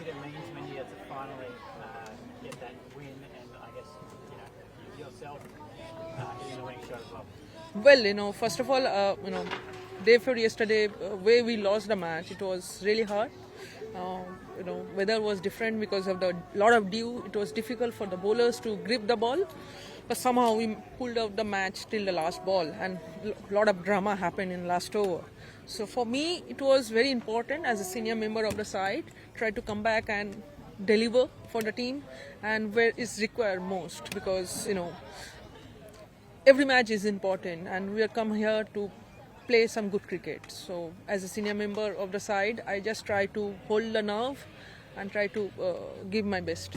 it mean to you to finally get that win and I guess yourself in the winning shot as well? Well, first of all, day before yesterday, where we lost the match, it was really hard. Weather was different because of the lot of dew. It was difficult for the bowlers to grip the ball, but somehow we pulled out the match till the last ball, and a lot of drama happened in last over. So for me, it was very important as a senior member of the side, try to come back and deliver for the team, and where is required most, because every match is important and we are come here to play some good cricket. So as a senior member of the side, I just try to hold the nerve and try to give my best.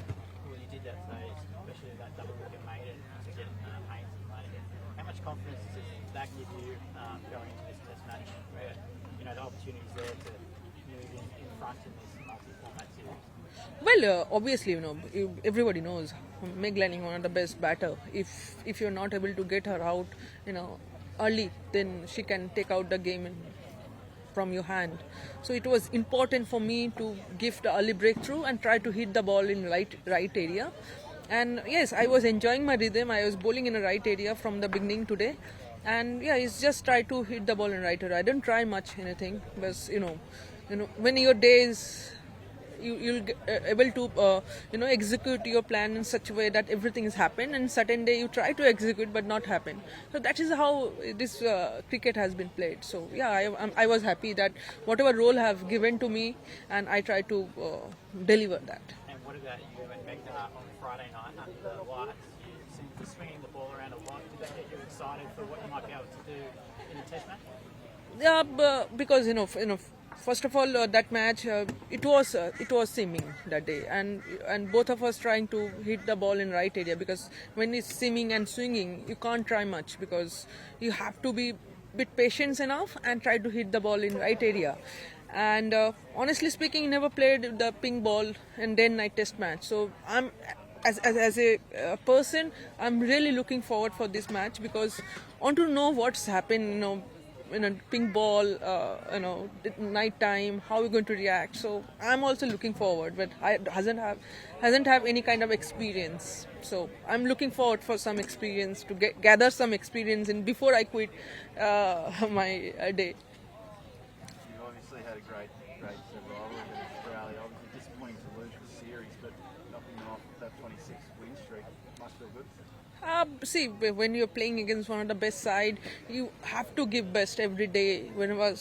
Well, you did that today, especially that double wicket made it to get Haynes and Lanigan. How much confidence does that give you going into this test match where the opportunity is there to move in front in this multi-format series? Well, obviously, everybody knows Meg Lanning one of the best batter. If you're not able to get her out, early, then she can take out the game from your hand. So it was important for me to give the early breakthrough and try to hit the ball in right area. And yes, I was enjoying my rhythm. I was bowling in the right area from the beginning today. And yeah, it's just try to hit the ball in right area. I didn't try much anything, but when your day is you'll get able to execute your plan in such a way that everything is happen, and certain day you try to execute but not happen. So that is how this cricket has been played. So yeah, I was happy that whatever role have given to me, and I try to deliver that. And what about you and Megna on Friday night under the lights? You seem to be swinging the ball around a lot. Did that get you excited for what you might be able to do in a test match? Yeah, because first of all, that match it was seaming that day, and both of us trying to hit the ball in right area, because when it's seaming and swinging, you can't try much because you have to be bit patient enough and try to hit the ball in right area. And honestly speaking, never played the pink ball and then night test match. So I'm as a person, I'm really looking forward for this match, because I want to know what's happened. In a pink ball, night time, how we're going to react. So I'm also looking forward, but I hasn't have any kind of experience. So I'm looking forward for some experience to gather some experience in before I quit my day. You obviously had a great survival in Australia. Obviously disappointing to lose the series, but knocking off that 26 win streak must feel good. See, when you're playing against one of the best side, you have to give best every day whenever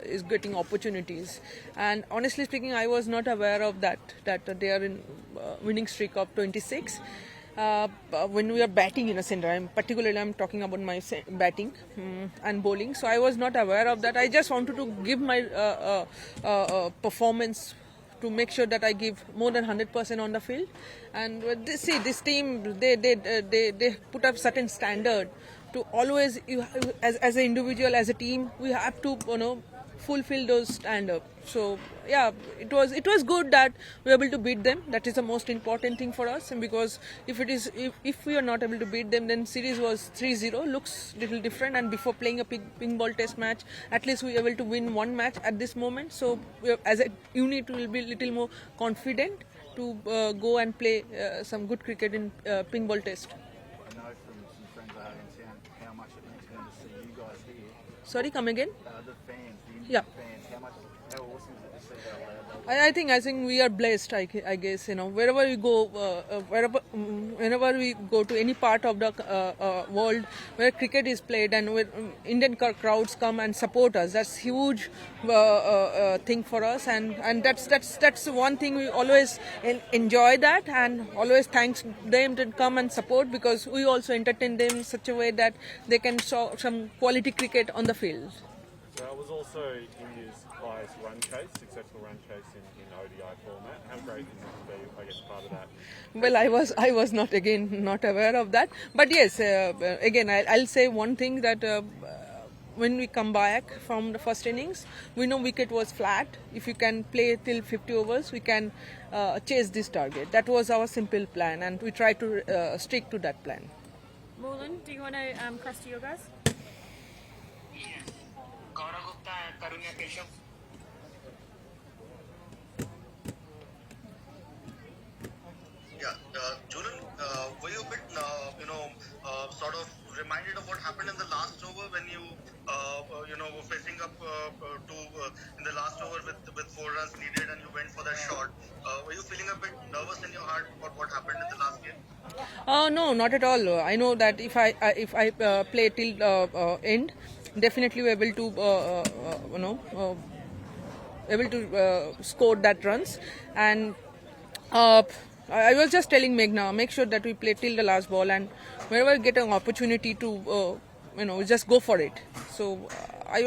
is getting opportunities. And honestly speaking, I was not aware of that they are in winning streak of 26. When we are batting in a center, I'm talking about my batting and bowling. So I was not aware of that. I just wanted to give my performance to make sure that I give more than 100% on the field. And this team, they put up certain standard to always, as an individual, as a team, we have to fulfill those standards. So yeah, it was good that we were able to beat them. That is the most important thing for us, and because if we are not able to beat them, then series was 3-0, looks little different. And before playing a pink ball test match, at least we were able to win one match at this moment. So as a unit, we will be little more confident to go and play some good cricket in pink ball test. I know from some friends I have in town how much it means to them to see you guys here. Sorry, come again. The fans, the Indian Yeah. fans, how awesome is it to see how loud they I think we are blessed. I guess wherever we go, whenever we go to any part of the world where cricket is played, and where Indian crowds come and support us, that's huge thing for us, and that's one thing we always enjoy that, and always thanks them to come and support, because we also entertain them in such a way that they can show some quality cricket on the field. So it was also India's highest successful run chase in ODI format. How great is it to be, I guess, part of that? Well, I was not aware of that, but yes, again I'll say one thing, that when we come back from the first innings, we know wicket was flat. If you can play till 50 overs, we can chase this target. That was our simple plan, and we try to stick to that plan. Moreland, do you want to cross to your guys? Yes. Gaurav Gupta and Karunya Keshav. were facing up to in the last over with 4 runs needed, and you went for that shot. Were you feeling a bit nervous in your heart about what happened in the last game? No, not at all. I know that if I play till end, definitely we're able to able to score that runs. And I was just telling Meghna, make sure that we play till the last ball, and whenever we get an opportunity to just go for it. So I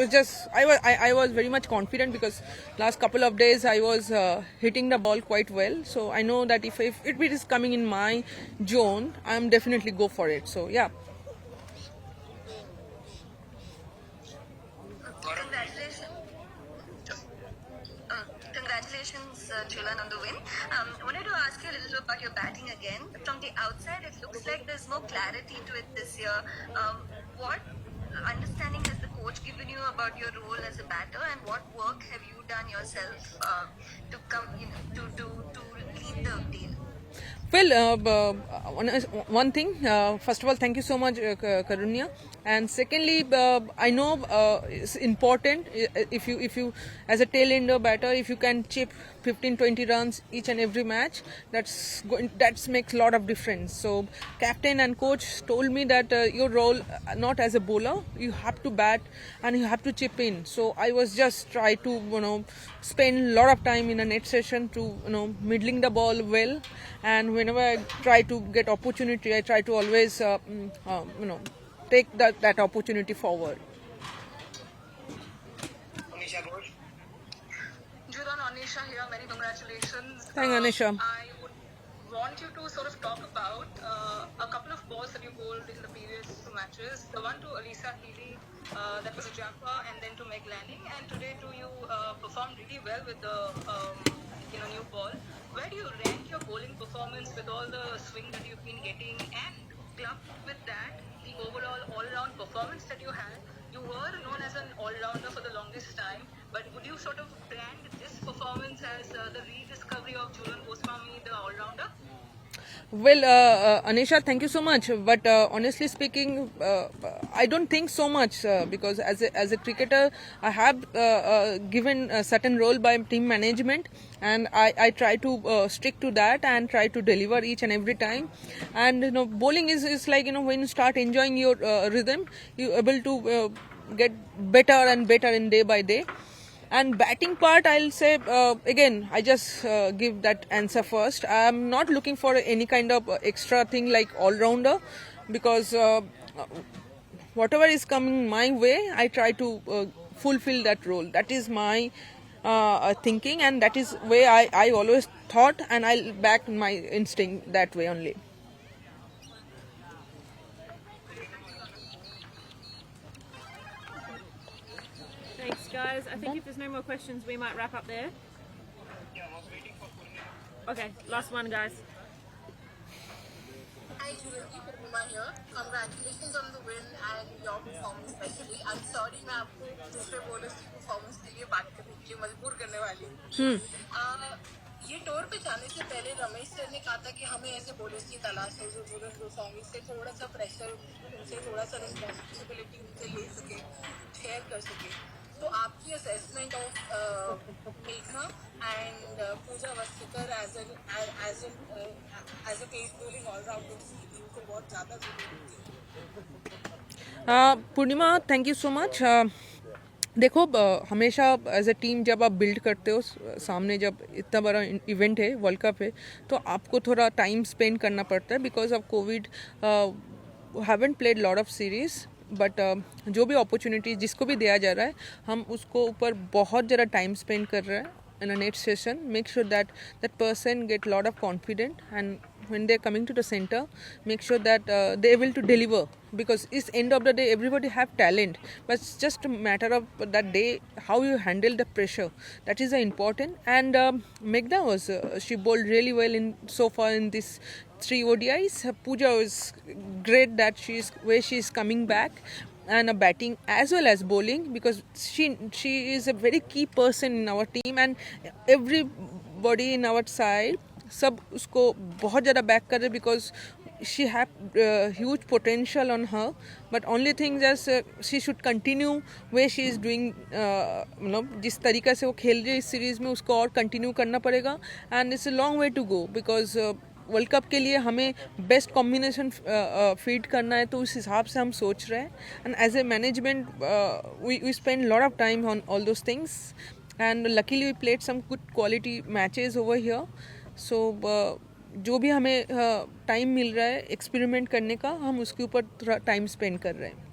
was very much confident because last couple of days I was hitting the ball quite well. So I know that if it is coming in my zone, I'm definitely go for it. So yeah. Congratulations, Julian, on the win. I wanted to ask you a little bit about your batting again. From the outside, it looks like there's more clarity to it this year. What understanding has the coach given you about your role as a batter, and what work have you done yourself to come, to lead the team? Well, one thing, first of all, thank you so much, Karunya. And secondly, I know it's important if you as a tail-ender batter, if you can chip 15-20 runs each and every match, that makes a lot of difference. So captain and coach told me that your role, not as a bowler, you have to bat and you have to chip in. So I was just try to spend a lot of time in a net session to middling the ball well, and whenever I try to get opportunity, I try to always take that opportunity forward. Anisha Ghosh. Juran, Anisha here, many congratulations. Thank you, Anisha. I would want you to sort of talk about a couple of balls that you bowled in the previous two matches. The one to Alyssa Healy, that was a jumper, and then to Meg Lanning. And today too, you performed really well with the new ball. Where do you rank your bowling performance with all the swing that you've been getting, and clubbed with that, the overall all-round performance that you had? You were known as an all-rounder for the longest time, but would you sort of brand this performance as the rediscovery of Julian Goswami, the all-rounder? Well, Anisha, thank you so much. But honestly speaking, I don't think so much because as a cricketer, I have given a certain role by team management, and I try to stick to that and try to deliver each and every time. And bowling is like when you start enjoying your rhythm, you're able to get better and better in day by day. And batting part, I'll say again, I just give that answer first. I'm not looking for any kind of extra thing like all-rounder, because whatever is coming my way, I try to fulfill that role. That is my thinking, and that is way I always thought, and I'll back my instinct that way only. Thanks, guys. I think if there's no more questions, we might wrap up there. Yeah, I was waiting for Purnima. Okay, last one, guys. Hi, Julian, Purnima here. Congratulations on the win and your performance especially. I'm sorry मैं आपको दूसरे bowlers की performance के लिए बात करने के लिए मजबूर करने वाली हूँ। ये टूर पे जाने से पहले रमेश सर ने कहा था कि हमें ऐसे बॉलर्स की तलाश है जो जुलन गोस्वामी से थोड़ा सा प्रेशर, उनसे थोड़ा सा रिस्पॉन्सिबिलिटी उनसे ले सके, शेयर कर सके. तो आपकी असेसमेंट ऑफ मेघना and Pooja Vastrakar as a pace bowling allrounder को बहुत ज़्यादा जरूरी थी. Purnima, thank you so much. देखो, हमेशा एज ए टीम जब आप बिल्ड करते हो, सामने जब इतना बड़ा इवेंट है, वर्ल्ड कप है, तो आपको थोड़ा टाइम स्पेंड करना पड़ता है. Because of Covid haven't played lot of series, but जो भी अपॉर्चुनिटी जिसको भी दिया जा रहा है, हम उसको ऊपर बहुत ज़्यादा टाइम स्पेंड कर रहे हैं in a net session. Make sure that that person get lot of confidence, and when they're coming to the center, make sure that they're able to deliver, because it's end of the day everybody have talent, but it's just a matter of that day how you handle the pressure. That is important. And Meghna was she bowled really well in so far in this 3 ODIs. Pooja was great that she is coming back, and batting as well as bowling, because she is a very key person in our team, and everybody in our side सब उसको बहुत ज़्यादा back कर रहे, because she had huge potential on her, but only thing is she should continue where she is doing, मतलब जिस तरीका से वो खेल रही है इस सीरीज़ में उसको और कंटिन्यू करना पड़ेगा. And it's a long way to go because world cup के लिए हमें बेस्ट कॉम्बिनेशन फीड करना है, तो उस हिसाब से हम सोच रहे हैं. And as a management we spend lot of time on all those things, and luckily we played some good quality matches over here. So जो भी हमें टाइम मिल रहा है एक्सपेरिमेंट करने का, हम उसके ऊपर थोड़ा टाइम स्पेंड कर रहे हैं.